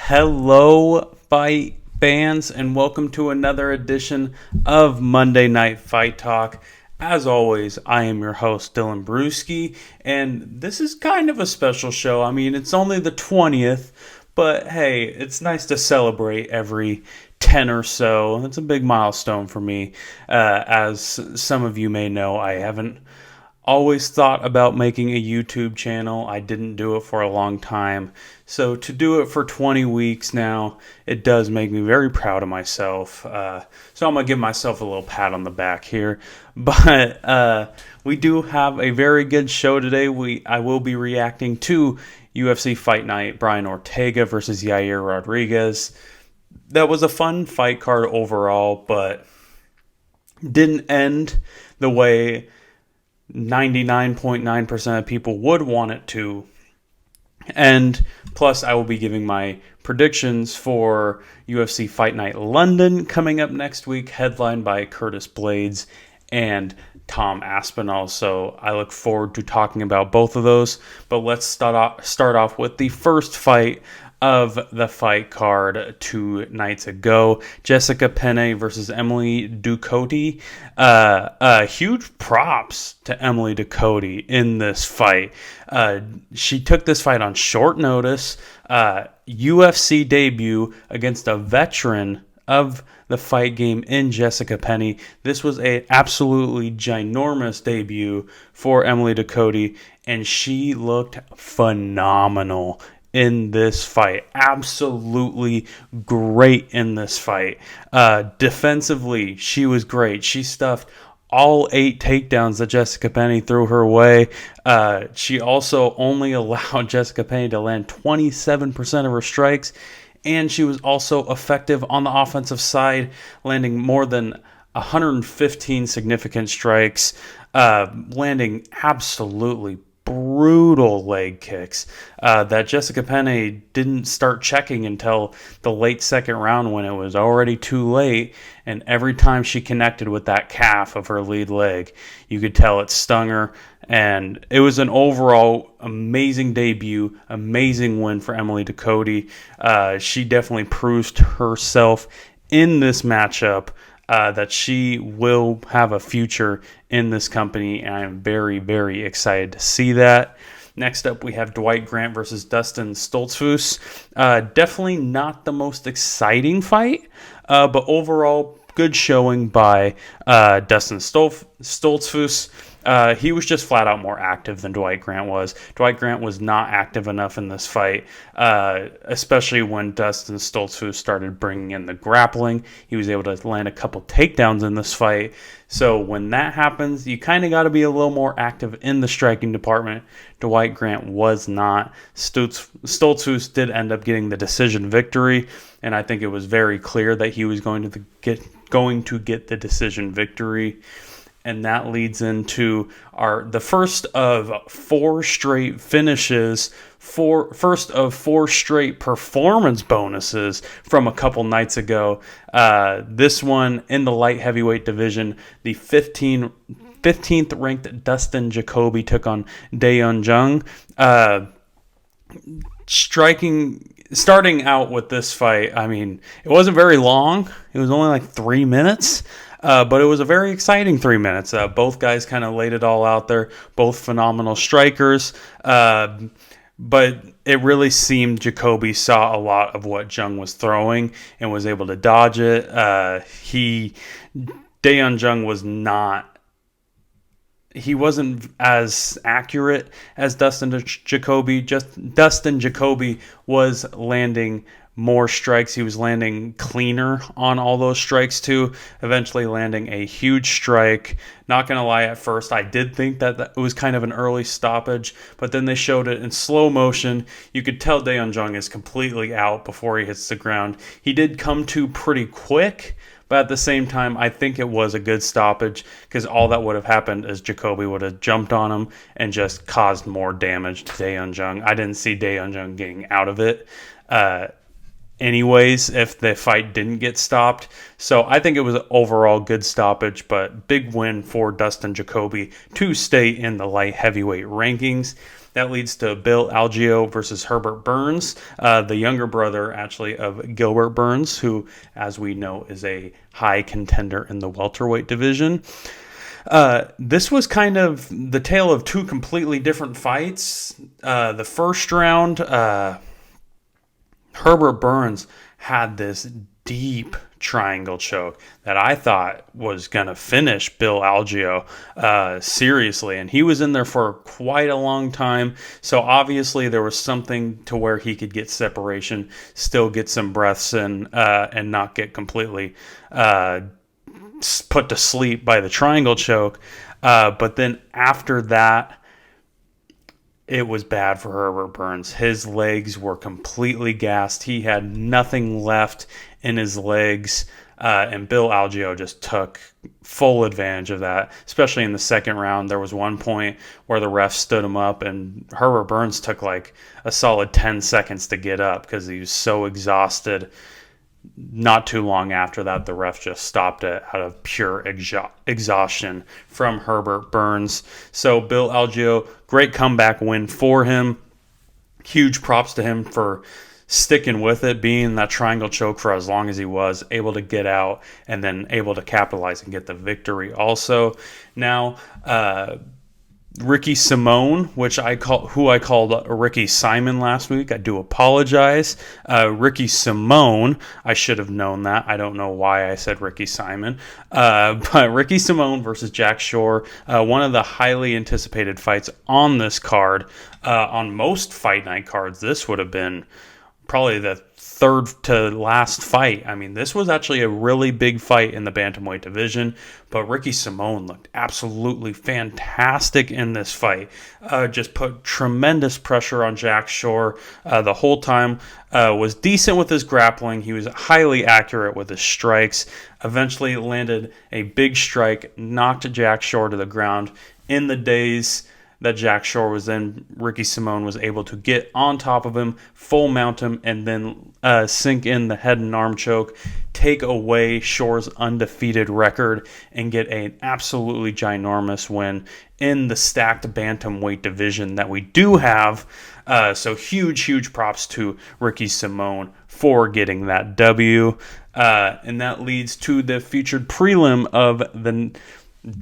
Hello, fight fans, and welcome to another edition of Monday Night Fight Talk. As always, I am your host, Dylan Brewski, and this is kind of a special show. I mean, it's only the 20th, but hey, it's nice to celebrate every 10 or so. It's a big milestone for me. As some of you may know, I haven't always thought about making a YouTube channel. I didn't do it for a long time. So to do it for 20 weeks now, it does make me very proud of myself. So I'm going to give myself a little pat on the back here. But we do have a very good show today. I will be reacting to UFC Fight Night, Brian Ortega versus Yair Rodriguez. That was a fun fight card overall, but didn't end the way 99.9% of people would want it to. And plus, I will be giving my predictions for UFC Fight Night London coming up next week, headlined by Curtis Blaydes and Tom Aspinall. So I look forward to talking about both of those. But let's start off with the first fight of the fight card 2 nights ago. Jessica Penne versus Emily Ducote. Huge props to Emily Ducote in this fight. She took this fight on short notice. UFC debut against a veteran of the fight game in Jessica Penne. This was a absolutely ginormous debut for Emily Ducote, and she looked phenomenal in this fight. Absolutely great in this fight. Defensively, she was great. She stuffed all 8 takedowns that Jessica Penne threw her way. She also only allowed Jessica Penne to land 27% of her strikes, and she was also effective on the offensive side, landing more than 115 significant strikes, landing absolutely brutal leg kicks that Jessica Penne didn't start checking until the late second round when it was already too late. And every time she connected with that calf of her lead leg, you could tell it stung her. And it was an overall amazing debut, amazing win for Emily Ducote. She definitely proves to herself in this matchup that she will have a future in this company, and I'm very, very excited to see that. Next up, we have Dwight Grant versus Dustin Stoltzfus. Definitely not the most exciting fight, but overall, good showing by Dustin Stoltzfus. He was just flat out more active than Dwight Grant was. Dwight Grant was not active enough in this fight, especially when Dustin Stoltzfus started bringing in the grappling. He was able to land a couple takedowns in this fight. So when that happens, you kind of got to be a little more active in the striking department. Dwight Grant was not. Stoltzfus did end up getting the decision victory, and I think it was very clear that he was going to get the decision victory. And that leads into the first of 4 straight finishes, first of 4 straight performance bonuses from a couple nights ago. This one in the light heavyweight division, the 15th ranked Dustin Jacoby took on Daeun Jung. Starting out with this fight, I mean, it wasn't very long. It was only like 3 minutes. But it was a very exciting 3 minutes. Both guys kind of laid it all out there. Both phenomenal strikers. But it really seemed Jacoby saw a lot of what Jung was throwing and was able to dodge it. Daeun Jung was not. He wasn't as accurate as Dustin Jacoby. Just Dustin Jacoby was landing more strikes. He was landing cleaner on all those strikes too, eventually landing a huge strike. Not going to lie, at first I did think that it was kind of an early stoppage, but then they showed it in slow motion. You could tell Daeun Jung is completely out before he hits the ground. He did come to pretty quick, but at the same time, I think it was a good stoppage because all that would have happened is Jacoby would have jumped on him and just caused more damage to Daeun Jung. I didn't see Daeun Jung getting out of it anyways if the fight didn't get stopped. So I think it was an overall good stoppage, but big win for Dustin Jacoby to stay in the light heavyweight rankings. That leads to Bill Algeo versus Herbert Burns, the younger brother, actually, of Gilbert Burns, who, as we know, is a high contender in the welterweight division. This was kind of the tale of two completely different fights. The first round, Herbert Burns had this deep triangle choke that I thought was going to finish Bill Algeo seriously. And he was in there for quite a long time. So obviously there was something to where he could get separation, still get some breaths in, and not get completely put to sleep by the triangle choke. But then after that, it was bad for Herbert Burns. His legs were completely gassed. He had nothing left in his legs. And Bill Algeo just took full advantage of that, especially in the second round. There was one point where the ref stood him up, and Herbert Burns took like a solid 10 seconds to get up because he was so exhausted. Not too long after that, the ref just stopped it out of pure exhaustion from Herbert Burns. So Bill Algeo, great comeback win for him. Huge props to him for sticking with it, being in that triangle choke for as long as he was, able to get out and then able to capitalize and get the victory also. Now, Ricky Simone, who I called Ricky Simon last week. I do apologize. Ricky Simone, I should have known that. I don't know why I said Ricky Simon. But Ricky Simone versus Jack Shore, one of the highly anticipated fights on this card. On most fight night cards, this would have been probably the third to last fight. I mean, this was actually a really big fight in the bantamweight division, but Ricky Simone looked absolutely fantastic in this fight. Just put tremendous pressure on Jack Shore the whole time. Was decent with his grappling. He was highly accurate with his strikes. Eventually landed a big strike, knocked Jack Shore to the ground. In the days that Jack Shore was in, Ricky Simone was able to get on top of him, full mount him, and then sink in the head and arm choke, take away Shore's undefeated record, and get an absolutely ginormous win in the stacked bantamweight division that we do have. So huge props to Ricky Simone for getting that W. And that leads to the featured prelim of the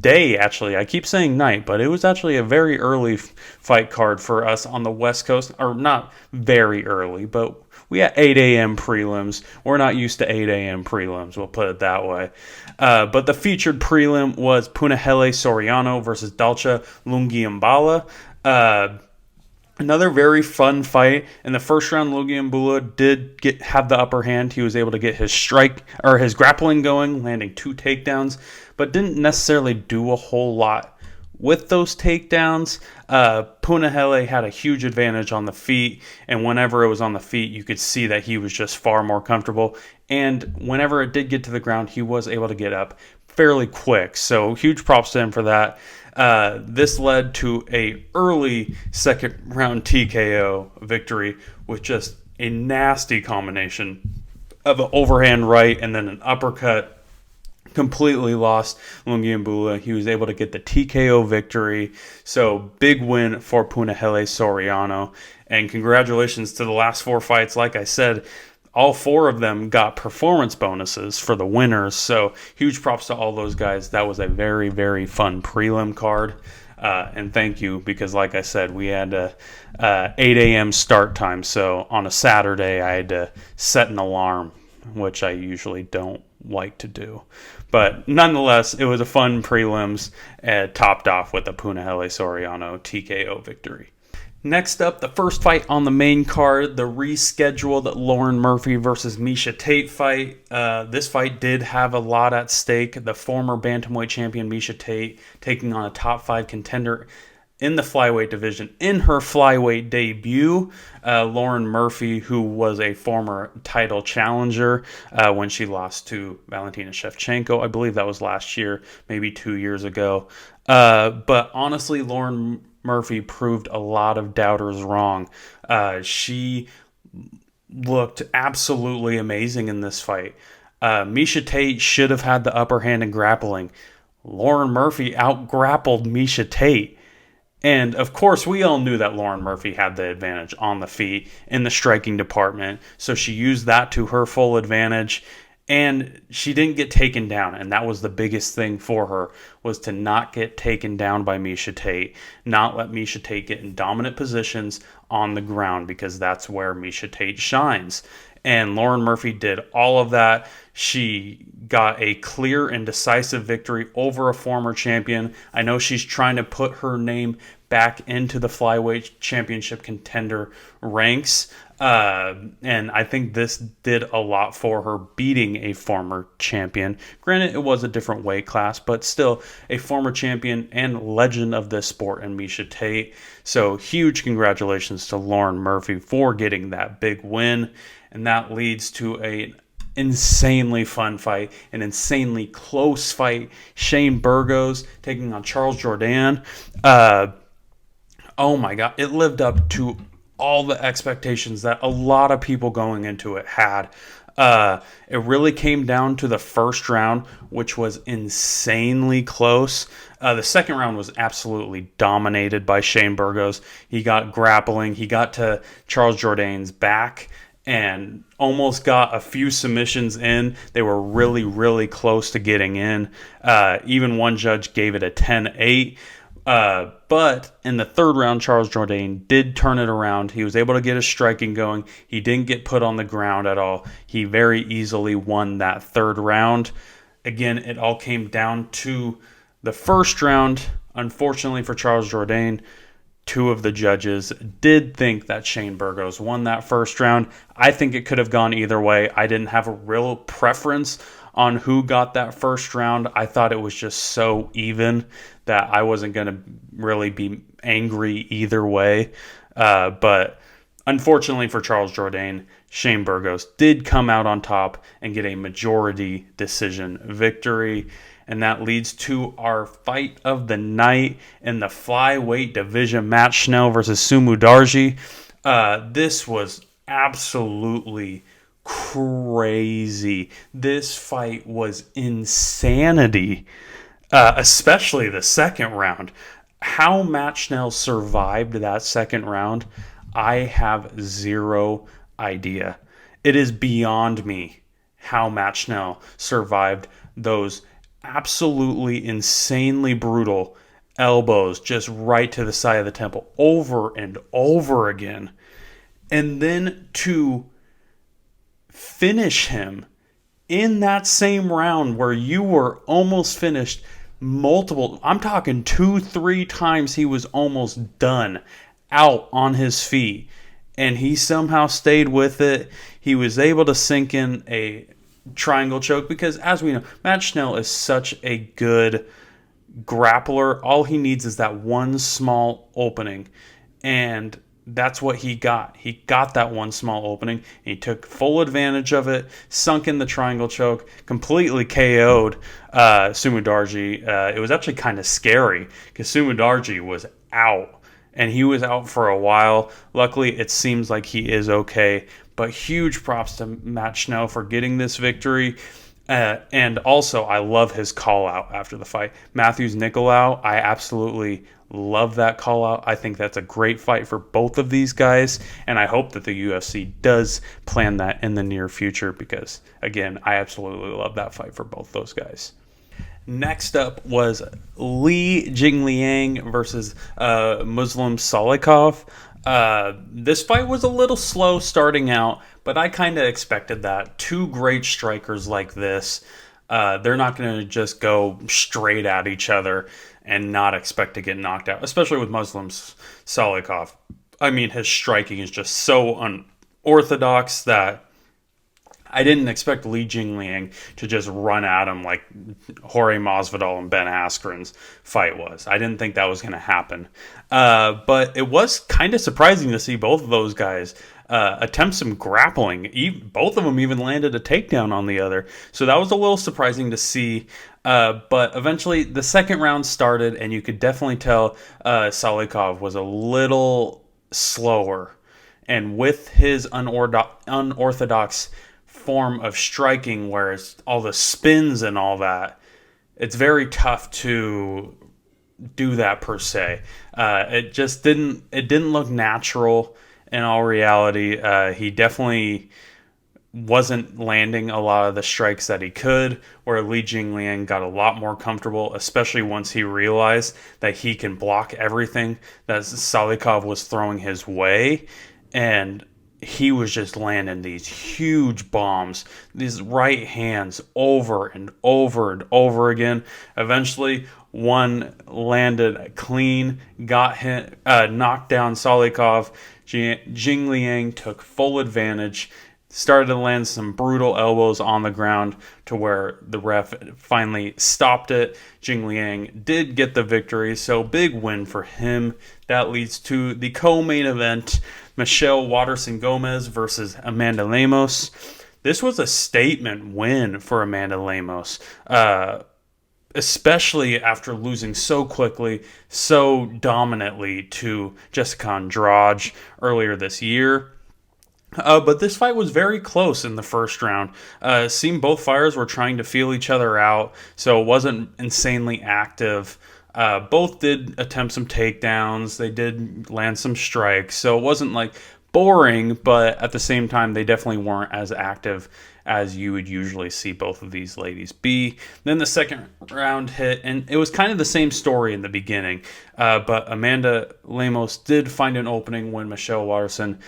day. Actually, I keep saying night, but it was actually a very early fight card for us on the West Coast, or not very early, but we had 8 a.m. prelims. We're not used to 8 a.m. prelims, we'll put it that way. But the featured prelim was Punahele Soriano versus Dalcha Lungiambala. Another very fun fight. In the first round, Lungiambala did have the upper hand. He was able to get his grappling going, landing 2 takedowns, but didn't necessarily do a whole lot with those takedowns. Punahele had a huge advantage on the feet, and whenever it was on the feet, you could see that he was just far more comfortable. And whenever it did get to the ground, he was able to get up fairly quick. So huge props to him for that. This led to a early second round TKO victory with just a nasty combination of an overhand right and then an uppercut. Completely lost Lungiambala. He was able to get the TKO victory. So big win for Punahele Soriano. And congratulations to the last 4 fights. Like I said, all 4 of them got performance bonuses for the winners. So huge props to all those guys. That was a very, very fun prelim card. And thank you, because like I said, we had a 8 a.m. start time. So on a Saturday, I had to set an alarm, which I usually don't like to do. But nonetheless, it was a fun prelims, topped off with a Punahele Soriano TKO victory. Next up, the first fight on the main card, the rescheduled Lauren Murphy versus Miesha Tate fight. This fight did have a lot at stake. The former bantamweight champion Miesha Tate taking on a top 5 contender in the flyweight division in her flyweight debut. Lauren Murphy, who was a former title challenger when she lost to Valentina Shevchenko. I believe that was last year, maybe 2 years ago. But honestly, Lauren Murphy proved a lot of doubters wrong. She looked absolutely amazing in this fight. Miesha Tate should have had the upper hand in grappling. Lauren Murphy out-grappled Miesha Tate. And of course, we all knew that Lauren Murphy had the advantage on the feet in the striking department. So she used that to her full advantage. And she didn't get taken down, and that was the biggest thing for her, was to not get taken down by Miesha Tate, not let Miesha Tate get in dominant positions on the ground, because that's where Miesha Tate shines. And Lauren Murphy did all of that. She got a clear and decisive victory over a former champion. I know she's trying to put her name back into the flyweight championship contender ranks. And I think this did a lot for her, beating a former champion. Granted, it was a different weight class, but still a former champion and legend of this sport in Miesha Tate. So huge congratulations to Lauren Murphy for getting that big win. And that leads to an insanely fun fight, an insanely close fight. Shane Burgos taking on Charles Jourdain. Oh my God, it lived up to all the expectations that a lot of people going into it had. It really came down to the first round, which was insanely close. The second round was absolutely dominated by Shane Burgos. He got grappling. He got to Charles Jourdain's back and almost got a few submissions in. They were really, really close to getting in. Even one judge gave it a 10-8. But in the third round, Charles Jourdain did turn it around. He was able to get his striking going. He didn't get put on the ground at all. He very easily won that third round. Again, it all came down to the first round. Unfortunately for Charles Jourdain, two of the judges did think that Shane Burgos won that first round. I think it could have gone either way. I didn't have a real preference on who got that first round. I thought it was just so even that I wasn't going to really be angry either way. But unfortunately for Charles Jourdain, Shane Burgos did come out on top and get a majority decision victory. And that leads to our fight of the night in the flyweight division, Matt Schnell versus Sumu Darji. This was absolutely crazy. This fight was insanity, especially the second round. How Matt Schnell survived that second round, I have zero idea. It is beyond me how Matt Schnell survived those absolutely insanely brutal elbows just right to the side of the temple over and over again. And then to finish him in that same round where you were almost finished multiple, I'm talking 2-3 times, he was almost done out on his feet. And he somehow stayed with it. He was able to sink in a triangle choke because, as we know, Matt Schnell is such a good grappler. All he needs is that one small opening, and that's what he got. He got that one small opening, and he took full advantage of it, sunk in the triangle choke, completely KO'd Sumu Darji. It was actually kind of scary because Sumu Darji was out, and he was out for a while. Luckily, it seems like he is okay. But huge props to Matt Schnell for getting this victory. And also, I love his call-out after the fight. Matthews Nicolau, I absolutely love that call-out. I think that's a great fight for both of these guys. And I hope that the UFC does plan that in the near future because, again, I absolutely love that fight for both those guys. Next up was Jing Liang versus Muslim Solikov. This fight was a little slow starting out, but I kind of expected that. Two great strikers like this, they're not going to just go straight at each other and not expect to get knocked out, especially with Muslim Solikov. I mean, his striking is just so unorthodox that I didn't expect Jing Liang to just run at him like Jorge Masvidal and Ben Askren's fight was. I didn't think that was going to happen. But it was kind of surprising to see both of those guys attempt some grappling. Both of them even landed a takedown on the other. So that was a little surprising to see. But eventually the second round started, and you could definitely tell Solikov was a little slower. And with his unorthodox form of striking, where it's all the spins and all that, it's very tough to do that per se. It just didn't look natural in all reality. He definitely wasn't landing a lot of the strikes that he could, where Liang got a lot more comfortable, especially once he realized that he can block everything that Solikov was throwing his way. And he was just landing these huge bombs, these right hands over and over and over again. Eventually, one landed clean, got hit, knocked down Solikov. Jing Liang took full advantage, started to land some brutal elbows on the ground to where the ref finally stopped it. Jing Liang did get the victory, so big win for him. That leads to the co-main event, Michelle Waterson-Gomez versus Amanda Lemos. This was a statement win for Amanda Lemos, especially after losing so quickly, so dominantly to Jessica Andrade earlier this year. But this fight was very close in the first round. It seemed both fighters were trying to feel each other out, so it wasn't insanely active. Both did attempt some takedowns. They did land some strikes, so it wasn't like boring, but at the same time, they definitely weren't as active as you would usually see both of these ladies be. Then the second round hit, and it was kind of the same story in the beginning, but Amanda Lemos did find an opening when Michelle Waterson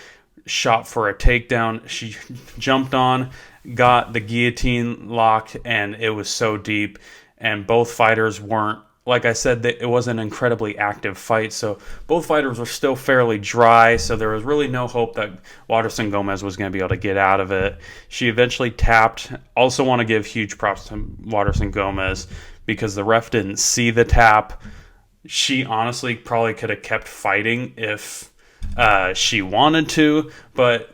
shot for a takedown. She jumped on, got the guillotine locked, and it was so deep. And both fighters weren't, like I said, it was an incredibly active fight. So both fighters were still fairly dry. So there was really no hope that Waterson-Gomez was going to be able to get out of it. She eventually tapped. Also want to give huge props to Waterson-Gomez because the ref didn't see the tap. She honestly probably could have kept fighting if she wanted to, but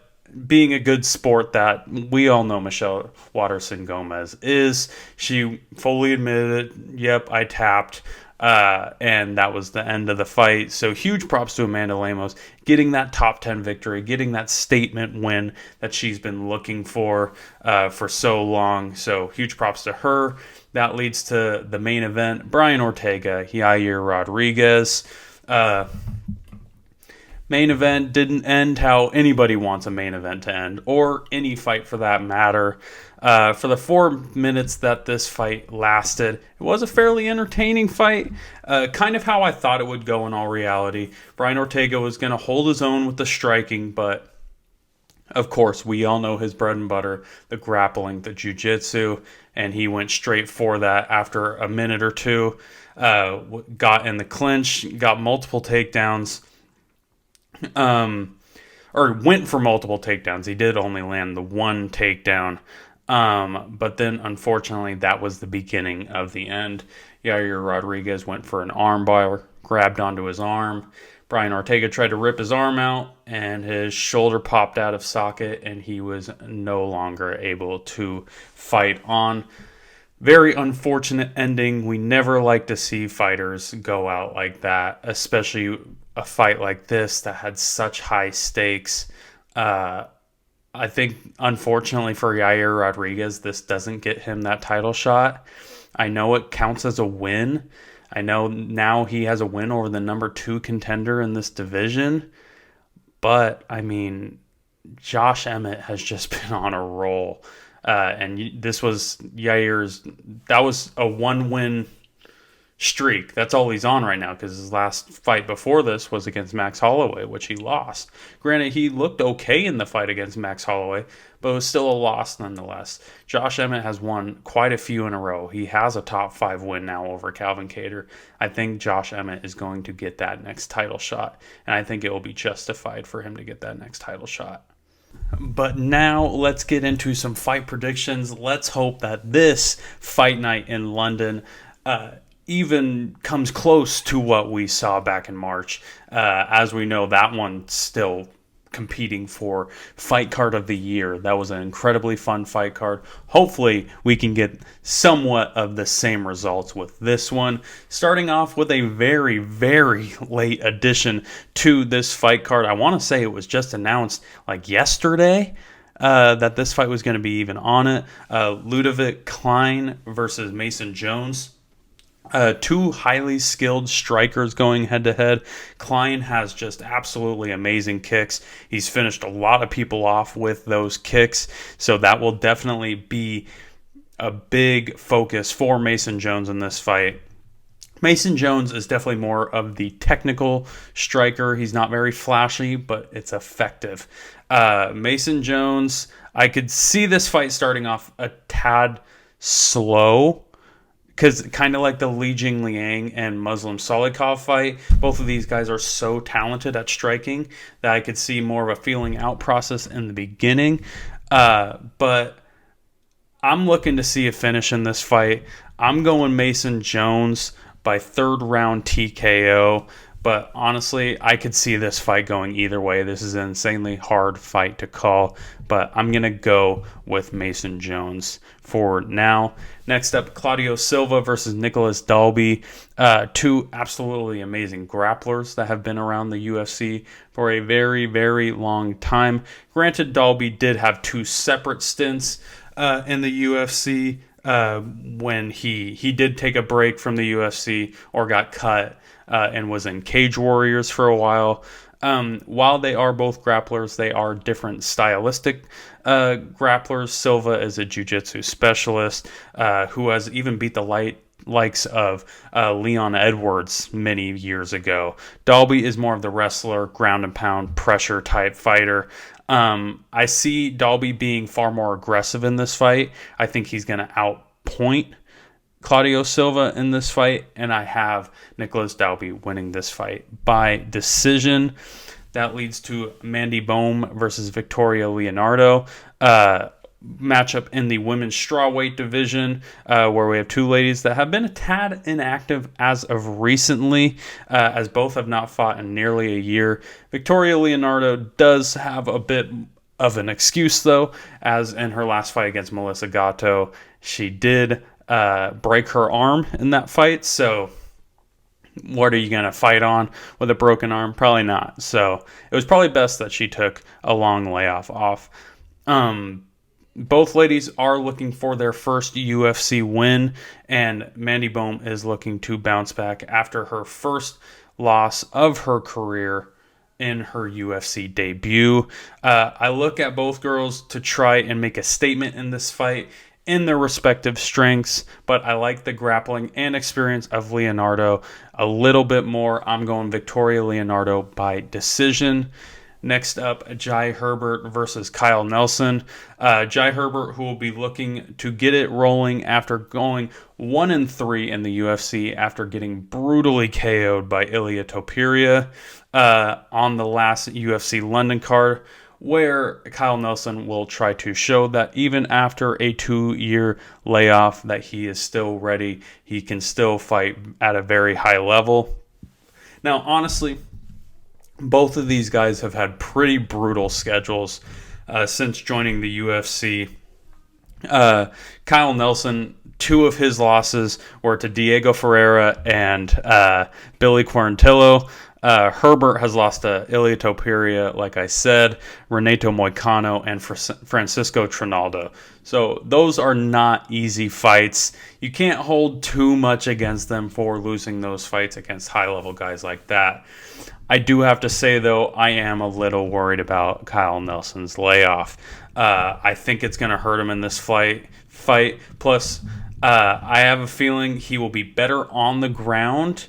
being a good sport that we all know Michelle Waterson-Gomez is, she fully admitted it. Yep, I tapped, and that was the end of the fight. So huge props to Amanda Lemos getting that top 10 victory, getting that statement win that she's been looking for so long. So huge props to her. That leads to the main event, Brian Ortega, Yair Rodriguez. Main event didn't end how anybody wants a main event to end, or any fight for that matter. For the 4 minutes that this fight lasted, it was a fairly entertaining fight, kind of how I thought it would go in all reality. Brian Ortega was going to hold his own with the striking, but of course, we all know his bread and butter, the grappling, the jiu-jitsu, and he went straight for that after a minute or two. Got in the clinch, got multiple takedowns. Or went for multiple takedowns. He did only land the one takedown. But then, unfortunately, that was the beginning of the end. Yair Rodriguez went for an armbar, grabbed onto his arm. Brian Ortega tried to rip his arm out, and his shoulder popped out of socket, and he was no longer able to fight on. Very unfortunate ending. We never like to see fighters go out like that, especially a fight like this that had such high stakes. I think, unfortunately for Yair Rodriguez, this doesn't get him that title shot. I know it counts as a win. I know now he has a win over the number 2 contender in this division. But, I mean, Josh Emmett has just been on a roll. And this was Yair's, that was a 1-win streak. That's all he's on right now, because his last fight before this was against Max Holloway, which he lost. Granted, he looked okay in the fight against Max Holloway, but it was still a loss nonetheless. Josh Emmett has won quite a few in a row. He has a top 5 win now over Calvin Kattar. I think Josh Emmett is going to get that next title shot, and I think it will be justified for him to get that next title shot. But now let's get into some fight predictions. Let's hope that this fight night in London even comes close to what we saw back in March. As we know, that one's still competing for fight card of the year. That was an incredibly fun fight card. Hopefully we can get somewhat of the same results with this one. Starting off with a very, very late addition to this fight card. I want to say it was just announced like yesterday that this fight was going to be even on it. Ludovic Klein versus Mason Jones. Two highly skilled strikers going head to head. Klein has just absolutely amazing kicks. He's finished a lot of people off with those kicks, so that will definitely be a big focus for Mason Jones in this fight. Mason Jones is definitely more of the technical striker. He's not very flashy, but it's effective. Mason Jones, I could see this fight starting off a tad slow, because kind of like the Liang and Muslim Solikov fight, both of these guys are so talented at striking that I could see more of a feeling out process in the beginning. But I'm looking to see a finish in this fight. I'm going Mason Jones by third round TKO. But honestly, I could see this fight going either way. This is an insanely hard fight to call, but I'm going to go with Mason Jones for now. Next up, Claudio Silva versus Nicholas Dalby. Two absolutely amazing grapplers that have been around the UFC for a very, very long time. Granted, Dalby did have two separate stints in the UFC when he did take a break from the UFC or got cut. And was in Cage Warriors for a while. While they are both grapplers, they are different stylistic grapplers. Silva is a jiu-jitsu specialist who has even beat the likes of Leon Edwards many years ago. Dalby is more of the wrestler, ground and pound, pressure type fighter. I see Dalby being far more aggressive in this fight. I think he's going to outpoint Claudio Silva in this fight, and I have Nicholas Dalby winning this fight by decision. That leads to Mandy Bohm versus Victoria Leonardo. Matchup in the women's strawweight division, where we have two ladies that have been a tad inactive as of recently, as both have not fought in nearly a year. Victoria Leonardo does have a bit of an excuse, though, as in her last fight against Melissa Gatto, she did break her arm in that fight. So what are you going to fight on with a broken arm? Probably not. So it was probably best that she took a long layoff off. Both ladies are looking for their first UFC win, and Mandy Bohm is looking to bounce back after her first loss of her career in her UFC debut. I look at both girls to try and make a statement in this fight in their respective strengths, but I like the grappling and experience of Leonardo a little bit more. I'm going Victoria Leonardo by decision. Next up, Jai Herbert versus Kyle Nelson. Jai Herbert, who will be looking to get it rolling after going 1-3 in the UFC after getting brutally KO'd by Ilia Topuria on the last UFC London card, where Kyle Nelson will try to show that even after a 2-year layoff that he is still ready. He can still fight at a very high level. Now, honestly, both of these guys have had pretty brutal schedules since joining the UFC. Kyle Nelson, two of his losses were to Diego Ferreira and Billy Quarantillo. Herbert has lost to Ilia Topuria, like I said, Renato Moicano, and Francisco Trinaldo. So those are not easy fights. You can't hold too much against them for losing those fights against high-level guys like that. I do have to say, though, I am a little worried about Kyle Nelson's layoff. I think it's going to hurt him in this fight. Plus, I have a feeling he will be better on the ground,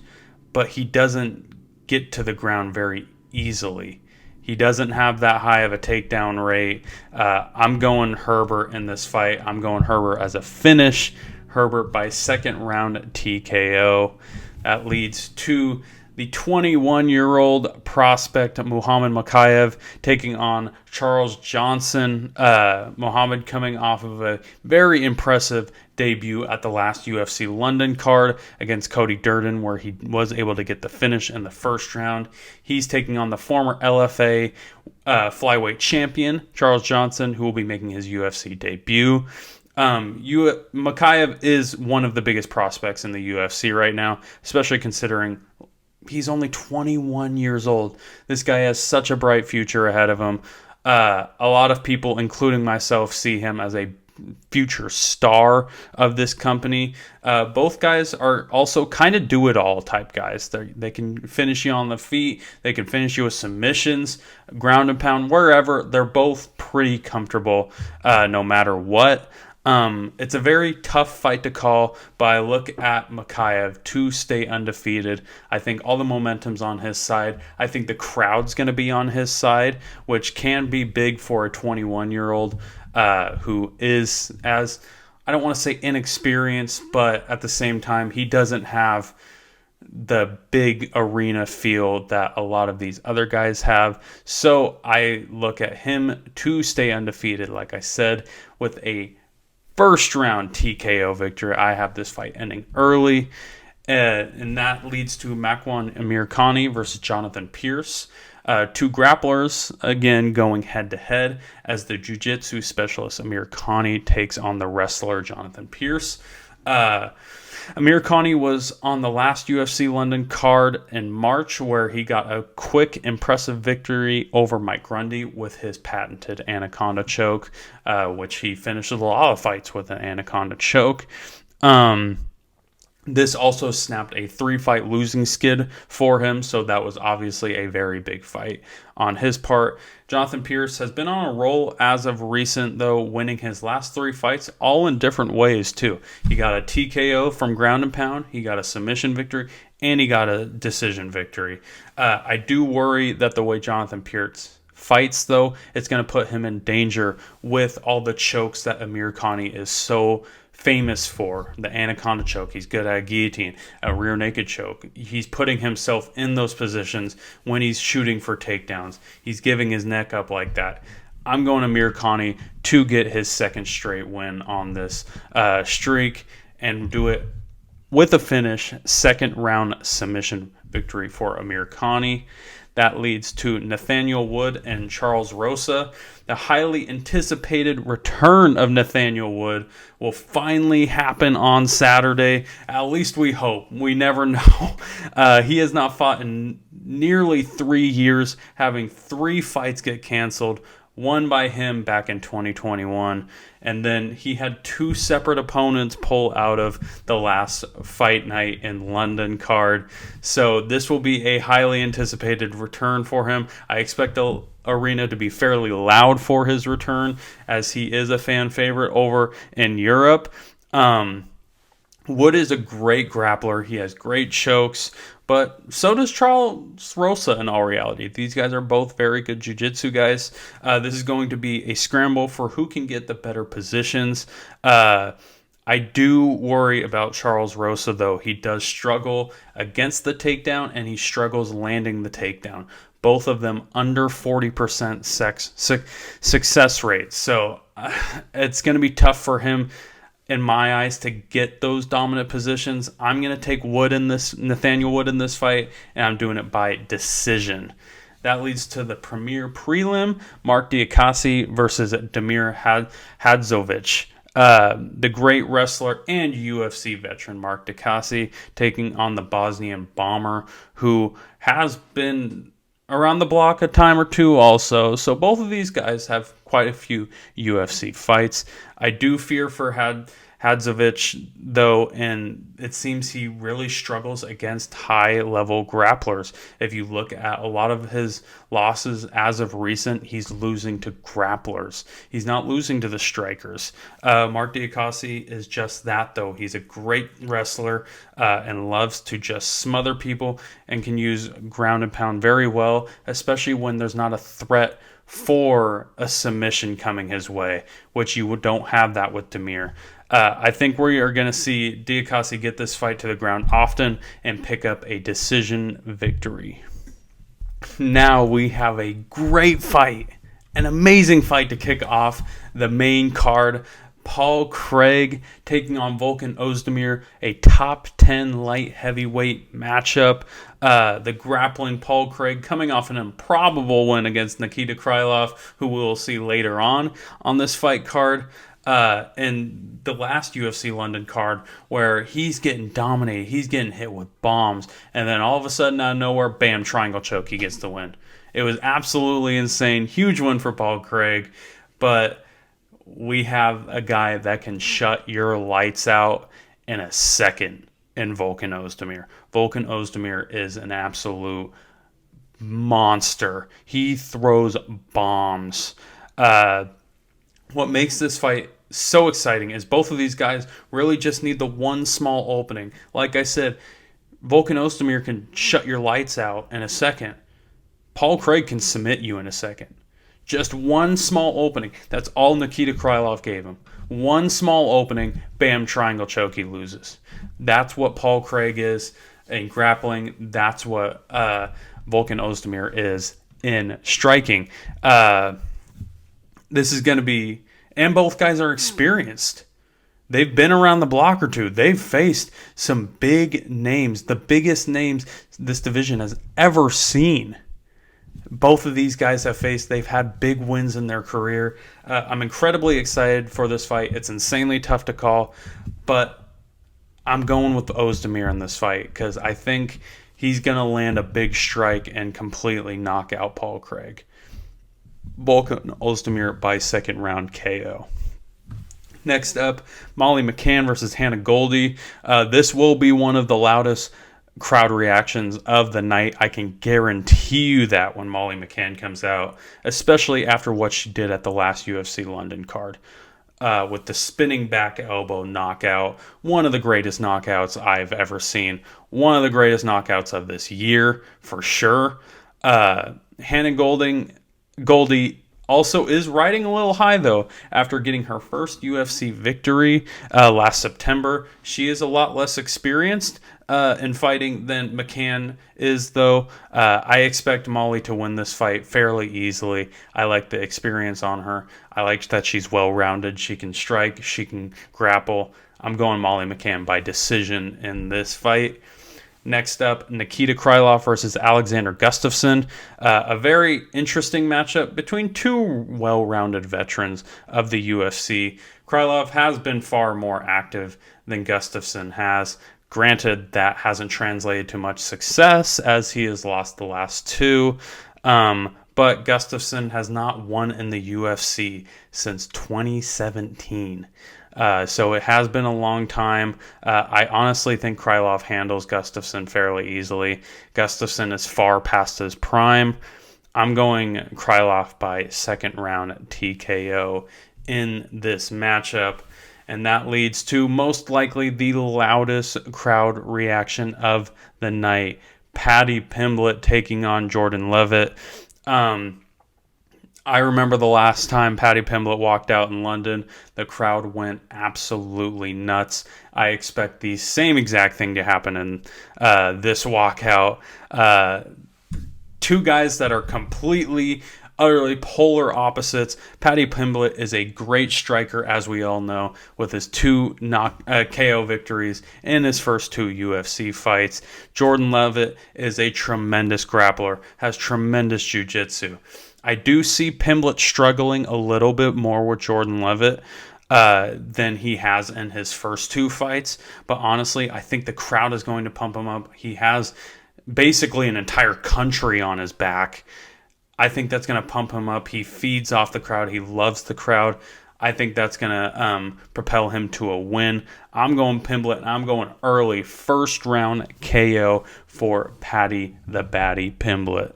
but he doesn't get to the ground very easily. He doesn't have that high of a takedown rate. I'm going Herbert in this fight. I'm going Herbert as a finish. Herbert by second round TKO. That leads to the 21-year-old prospect Muhammad Mokaev taking on Charles Johnson. Muhammad coming off of a very impressive debut at the last UFC London card against Cody Durden, where he was able to get the finish in the first round. He's taking on the former LFA flyweight champion, Charles Johnson, who will be making his UFC debut. Mokaev is one of the biggest prospects in the UFC right now, especially considering he's only 21 years old. This guy has such a bright future ahead of him. A lot of people, including myself, see him as a future star of this company. Both guys are also kind of do-it-all type guys. They can finish you on the feet. They can finish you with submissions, ground and pound, wherever. They're both pretty comfortable no matter what. It's a very tough fight to call, but I look at Mikhaev to stay undefeated. I think all the momentum's on his side. I think the crowd's going to be on his side, which can be big for a 21-year-old who is, as I don't want to say inexperienced, but at the same time, he doesn't have the big arena feel that a lot of these other guys have. So I look at him to stay undefeated, like I said, with a first round TKO victory. I have this fight ending early, and that leads to Makwan Amirkhani versus Jonathan Pierce. Two grapplers, again, going head-to-head as the jiu-jitsu specialist Amirkhani takes on the wrestler Jonathan Pierce. Amirkhani was on the last UFC London card in March, where he got a quick, impressive victory over Mike Grundy with his patented Anaconda choke, which he finishes a lot of fights with an Anaconda choke. This also snapped a 3-fight losing skid for him, so that was obviously a very big fight on his part. Jonathan Pierce has been on a roll as of recent, though, winning his last 3 fights, all in different ways, too. He got a TKO from ground and pound, he got a submission victory, and he got a decision victory. I do worry that the way Jonathan Pierce fights, though, it's going to put him in danger with all the chokes that Amirkhani is so famous for. The Anaconda choke, he's good at a guillotine, a rear naked choke. He's putting himself in those positions when he's shooting for takedowns. He's giving his neck up like that. I'm going to Amirkhani to get his second straight win on this streak and do it with a finish, second round submission victory for Amirkhani. That leads to Nathaniel Wood and Charles Rosa. The highly anticipated return of Nathaniel Wood will finally happen on Saturday. At least we hope. We never know. He has not fought in nearly 3 years, having 3 fights get canceled. One by him back in 2021, and then he had 2 separate opponents pull out of the last fight night in London card. So this will be a highly anticipated return for him. I expect the arena to be fairly loud for his return, as he is a fan favorite over in Europe. Wood is a great grappler. He has great chokes, but so does Charles Rosa in all reality. These guys are both very good jiu-jitsu guys. This is going to be a scramble for who can get the better positions. I do worry about Charles Rosa, though. He does struggle against the takedown, and he struggles landing the takedown. Both of them under 40% success rates. So it's going to be tough for him, in my eyes, to get those dominant positions. I'm going to take Nathaniel Wood in this fight, and I'm doing it by decision. That leads to the premier prelim, Mark Diakasi versus Damir Hadzovic. The great wrestler and UFC veteran Mark Diakasi taking on the Bosnian bomber, who has been around the block a time or two also. So both of these guys have quite a few UFC fights. I do fear for Hadzovic, though, and it seems he really struggles against high-level grapplers. If you look at a lot of his losses as of recent, he's losing to grapplers. He's not losing to the strikers. Mark Diakasi is just that, though. He's a great wrestler and loves to just smother people and can use ground and pound very well, especially when there's not a threat for a submission coming his way, which you don't have that with Damir. I think we are going to see Diakasi get this fight to the ground often and pick up a decision victory. Now we have a great fight, an amazing fight to kick off the main card. Paul Craig taking on Volkan Ozdemir, a top 10 light heavyweight matchup. The grappling Paul Craig coming off an improbable win against Nikita Krylov, who we'll see later on this fight card. In the last UFC London card, where he's getting dominated, he's getting hit with bombs, and then all of a sudden out of nowhere, bam, triangle choke, he gets the win. It was absolutely insane. Huge win for Paul Craig, but we have a guy that can shut your lights out in a second in Volkan Ozdemir. Volkan Ozdemir is an absolute monster. He throws bombs. What makes this fight so exciting is both of these guys really just need the one small opening. Like I said, Volkan Ozdemir can shut your lights out in a second. Paul Craig can submit you in a second. Just one small opening. That's all Nikita Krylov gave him. One small opening, bam, triangle choke, he loses. That's what Paul Craig is in grappling. That's what Volkan Ozdemir is in striking. This is going to be... And both guys are experienced. They've been around the block or two. They've faced some big names. The biggest names this division has ever seen. Both of these guys have faced. They've had big wins in their career. I'm incredibly excited for this fight. It's insanely tough to call, but I'm going with Ozdemir in this fight because I think he's going to land a big strike and completely knock out Paul Craig. Volkan Ozdemir by second round KO. Next up, Molly McCann versus Hannah Goldy. This will be one of the loudest crowd reactions of the night. I can guarantee you that when Molly McCann comes out, especially after what she did at the last UFC London card. With the spinning back elbow knockout. One of the greatest knockouts I've ever seen. One of the greatest knockouts of this year, for sure. Hannah Goldy also is riding a little high, though, after getting her first UFC victory last September. She is a lot less experienced in fighting than McCann is, though. I expect Molly to win this fight fairly easily. I like the experience on her. I like that she's well-rounded. She can strike. She can grapple. I'm going Molly McCann by decision in this fight. Next up, Nikita Krylov versus Alexander Gustafsson. A very interesting matchup between two well-rounded veterans of the UFC. Krylov has been far more active than Gustafsson has. Granted, that hasn't translated to much success as he has lost the last two. But Gustafsson has not won in the UFC since 2017. So it has been a long time. I honestly think Krylov handles Gustafsson fairly easily. Gustafsson is far past his prime. I'm going Krylov by second round TKO in this matchup. And that leads to most likely the loudest crowd reaction of the night. Paddy Pimblett taking on Jordan Leavitt. I remember the last time Paddy Pimblett walked out in London, the crowd went absolutely nuts. I expect the same exact thing to happen in this walkout. Two guys that are completely, utterly polar opposites. Paddy Pimblett is a great striker, as we all know, with his two KO victories in his first two UFC fights. Jordan Leavitt is a tremendous grappler, has tremendous jiu-jitsu. I do see Pimblett struggling a little bit more with Jordan Leavitt than he has in his first two fights. But honestly, I think the crowd is going to pump him up. He has basically an entire country on his back. I think that's going to pump him up. He feeds off the crowd. He loves the crowd. I think that's going to propel him to a win. I'm going Pimblett, and I'm going early first round KO for Paddy the Baddy Pimblett.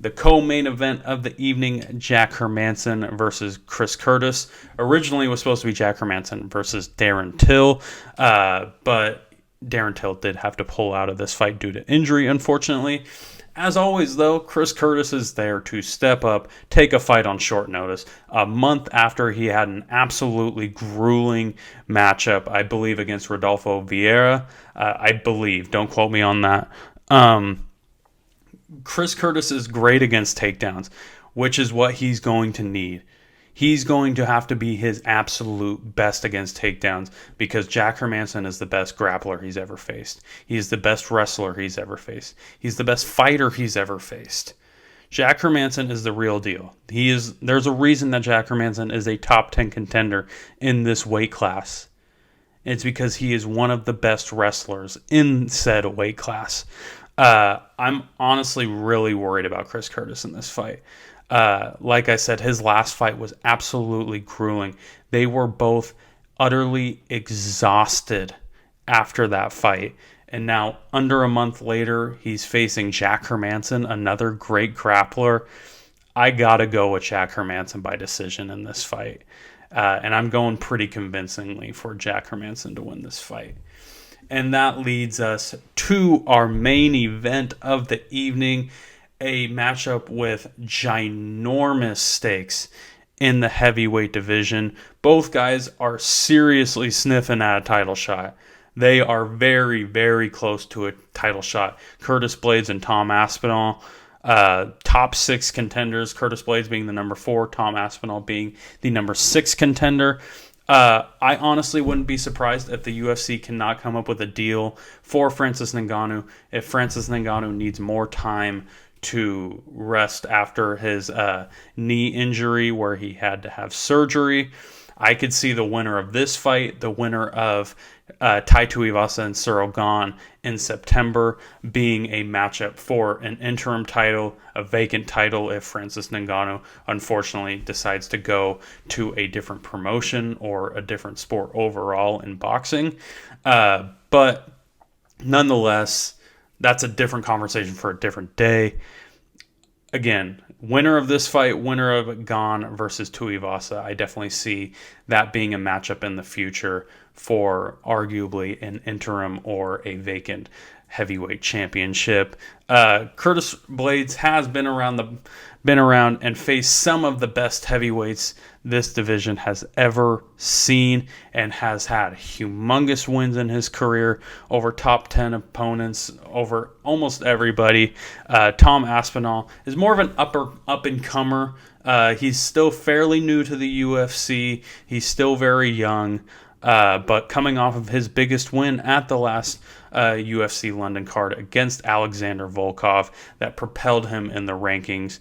The co-main event of the evening, Jack Hermansson versus Chris Curtis. Originally it was supposed to be Jack Hermansson versus Darren Till, but Darren Till did have to pull out of this fight due to injury, unfortunately. As always, though, Chris Curtis is there to step up, take a fight on short notice. A month after he had an absolutely grueling matchup, I believe, against Rodolfo Vieira. I believe. Don't quote me on that. Chris Curtis is great against takedowns, which is what he's going to need. He's going to have to be his absolute best against takedowns because Jack Hermansson is the best grappler he's ever faced. He's the best wrestler he's ever faced. He's the best fighter he's ever faced. Jack Hermansson is the real deal. There's a reason that Jack Hermansson is a top 10 contender in this weight class. It's because he is one of the best wrestlers in said weight class. I'm honestly really worried about Chris Curtis in this fight. Like I said, his last fight was absolutely grueling. They were both utterly exhausted after that fight. And now, under a month later, he's facing Jack Hermanson, another great grappler. I gotta go with Jack Hermanson by decision in this fight. And I'm going pretty convincingly for Jack Hermanson to win this fight. And that leads us to our main event of the evening, a matchup with ginormous stakes in the heavyweight division. Both guys are seriously sniffing at a title shot. They are very, very close to a title shot. Curtis Blaydes and Tom Aspinall, top 6 contenders. Curtis Blaydes being the number 4, Tom Aspinall being the number 6 contender. I honestly wouldn't be surprised if the UFC cannot come up with a deal for Francis Ngannou if Francis Ngannou needs more time to rest after his knee injury where he had to have surgery. I could see the winner of this fight, the winner of Tai Tuivasa and Cyril Gane in September, being a matchup for an interim title, a vacant title if Francis Ngannou unfortunately decides to go to a different promotion or a different sport overall in boxing. But nonetheless, that's a different conversation for a different day. Again, winner of this fight, winner of Gane versus Tuivasa, I definitely see that being a matchup in the future for arguably an interim or a vacant heavyweight championship. Curtis Blaydes has been around and faced some of the best heavyweights this division has ever seen, and has had humongous wins in his career over top 10 opponents, over almost everybody. Tom Aspinall is more of an up-and-comer. He's still fairly new to the UFC. He's still very young. But coming off of his biggest win at the last UFC London card against Alexander Volkov, that propelled him in the rankings.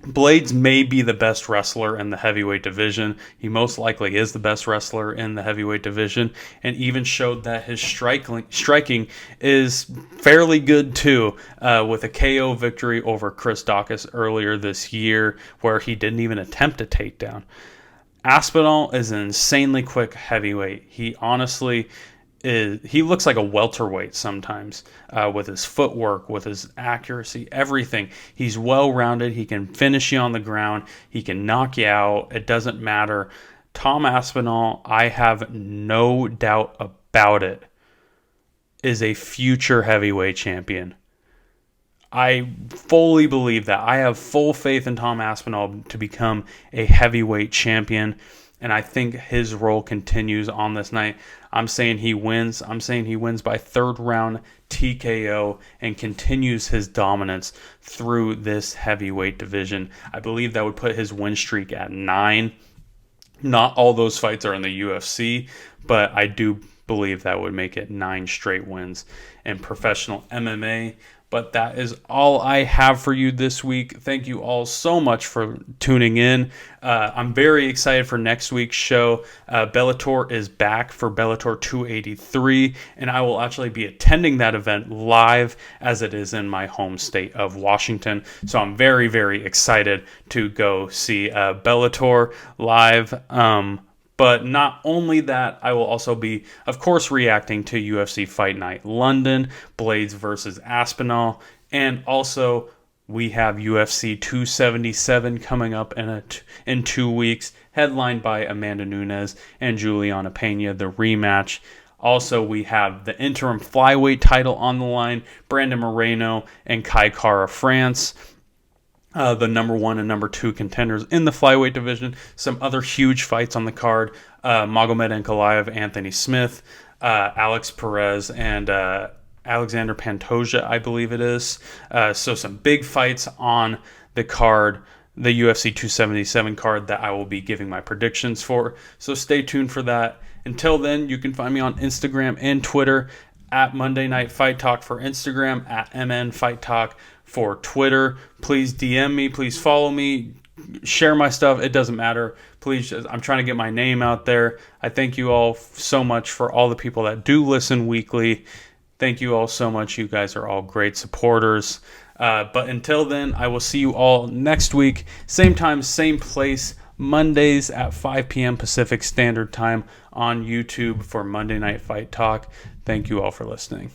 Blaydes may be the best wrestler in the heavyweight division. He most likely is the best wrestler in the heavyweight division, and even showed that his striking is fairly good too, with a KO victory over Chris Daukaus earlier this year, where he didn't even attempt a takedown. Aspinall is an insanely quick heavyweight. He honestly he looks like a welterweight sometimes, with his footwork, with his accuracy, everything. He's well-rounded. He can finish you on the ground. He can knock you out. It doesn't matter. Tom Aspinall, I have no doubt about it, is a future heavyweight champion. I fully believe that. I have full faith in Tom Aspinall to become a heavyweight champion, and I think his role continues on this night. I'm saying he wins. I'm saying he wins by 3rd round TKO and continues his dominance through this heavyweight division. I believe that would put his win streak at 9. Not all those fights are in the UFC, but I do believe that would make it 9 straight wins in professional MMA. But that is all I have for you this week. Thank you all so much for tuning in. I'm very excited for next week's show. Bellator is back for Bellator 283, and I will actually be attending that event live, as it is in my home state of Washington. So I'm very, very excited to go see Bellator live. But not only that, I will also be, of course, reacting to UFC Fight Night London, Blaydes versus Aspinall, and also we have UFC 277 coming up in 2 weeks, headlined by Amanda Nunes and Juliana Pena, the rematch. Also, we have the interim flyweight title on the line, Brandon Moreno and Kai Kara France. The number 1 and number 2 contenders in the flyweight division. Some other huge fights on the card. Magomed Ankalaev, Anthony Smith, Alex Perez, and Alexander Pantoja, I believe it is. So some big fights on the card, the UFC 277 card, that I will be giving my predictions for. So stay tuned for that. Until then, you can find me on Instagram and Twitter at Monday Night Fight Talk for Instagram, at MN Fight Talk for Twitter. Please DM me, please follow me, share my stuff. It doesn't matter. Please, I'm trying to get my name out there. I thank you all so much for all the people that do listen weekly. Thank you all so much. You guys are all great supporters. But until then, I will see you all next week. Same time, same place. Mondays at 5 p.m. Pacific Standard Time on YouTube for Monday Night Fight Talk. Thank you all for listening.